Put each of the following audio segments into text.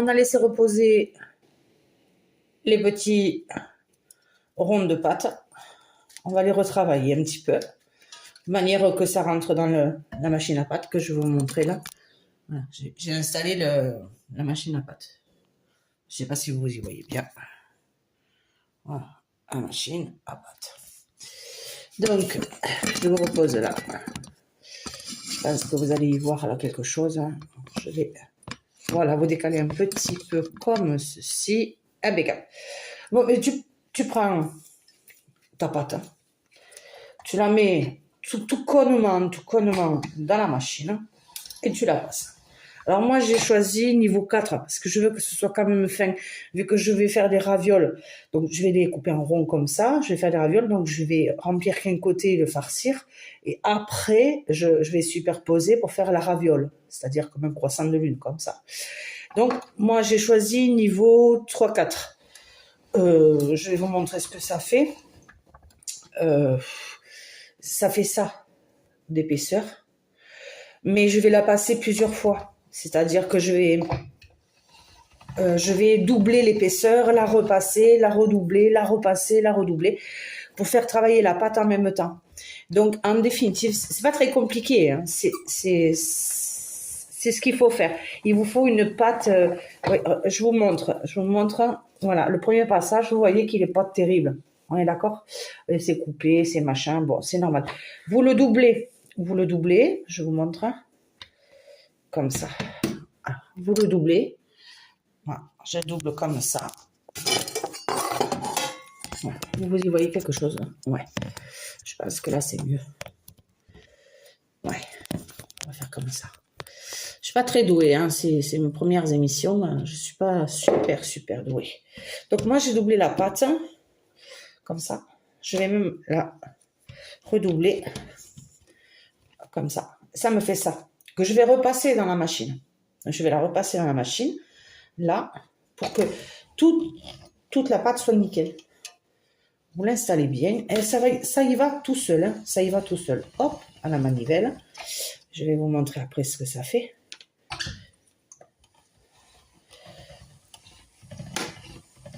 On a laissé reposer les petits ronds de pâte. On va les retravailler un petit peu, de manière que ça rentre dans la machine à pâte que je vais vous montrer là. Voilà, j'ai installé la machine à pâte. Je ne sais pas si vous y voyez bien. Voilà, la machine à pâte. Donc, je vous repose là. Je pense que vous allez y voir là quelque chose. Je vais, voilà, vous décaler un petit peu comme ceci. Impeccable. Bon, et tu prends ta pâte. Tu la mets tout connement dans la machine et tu la passes. Alors moi, j'ai choisi niveau 4 parce que je veux que ce soit quand même fin, vu que je vais faire des ravioles. Donc, je vais les couper en rond comme ça. Je vais faire des ravioles, donc je vais remplir qu'un côté et le farcir. Et après, je vais superposer pour faire la raviole, c'est-à-dire comme un croissant de lune, comme ça. Donc, moi, j'ai choisi niveau 3-4. Je vais vous montrer ce que ça fait. Ça fait ça d'épaisseur. Mais je vais la passer plusieurs fois. C'est-à-dire que je vais doubler l'épaisseur, la repasser, la redoubler, la repasser, la redoubler, pour faire travailler la pâte en même temps. Donc, en définitive, c'est pas très compliqué. Hein. C'est ce qu'il faut faire. Il vous faut une pâte. Je vous montre. Voilà, le premier passage, vous voyez qu'il est pas terrible. On est d'accord? C'est coupé, c'est machin. Bon, c'est normal. Vous le doublez. Je vous montre. Comme ça. Alors, vous le doublez. Voilà, je double comme ça. Voilà. Vous y voyez quelque chose? Ouais. Je pense que là, c'est mieux. Ouais. On va faire comme ça. Je suis pas très douée. Hein. C'est mes premières émissions. Je suis pas super douée. Donc, moi, j'ai doublé la pâte. Comme ça. Je vais même la redoubler. Comme ça. Ça me fait ça. Que je vais repasser dans la machine. Je vais la repasser dans la machine, là, pour que toute la pâte soit nickel. Vous l'installez bien, et ça y va tout seul, hein, ça y va tout seul. Hop, à la manivelle. Je vais vous montrer après ce que ça fait.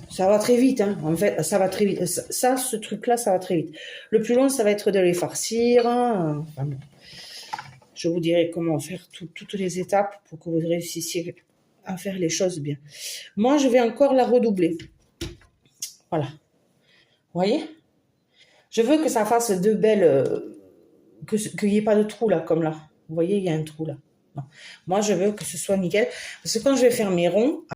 Ça va très vite, hein. En fait, ça va très vite. Ça, ce truc-là, ça va très vite. Le plus long, ça va être de les farcir. Hein. Enfin, bon. Je vous dirai comment faire toutes les étapes pour que vous réussissiez à faire les choses bien. Moi, je vais encore la redoubler. Voilà. Vous voyez? Je veux que ça fasse de belles... qu'il n'y ait pas de trou là, comme là. Vous voyez, il y a un trou là. Non. Moi, je veux que ce soit nickel. Parce que quand je vais faire mes ronds...